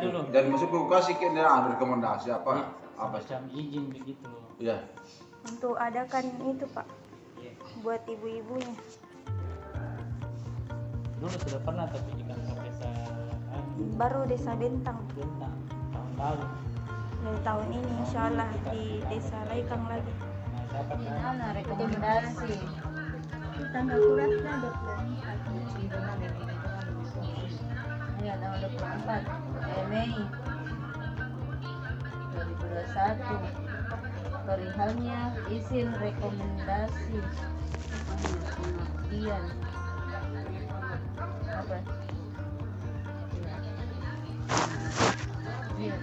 dulu. Dan maksudku kasih kena rekomendasi apa macam izin begitu. Iya. Untuk adakan itu Pak, buat ibu-ibunya. Dulu sudah pernah tapi di kantor desa Baru desa Bentang. tahun lalu. Dari tahun ini insya Allah di desa Laikang lagi. Nah, dapat Gimana rekomendasi? Tanggal suratnya 24. Ya, tanggal 24 Mei 2021. Perihalnya izin rekomendasi pengabdian. Apa? Iya.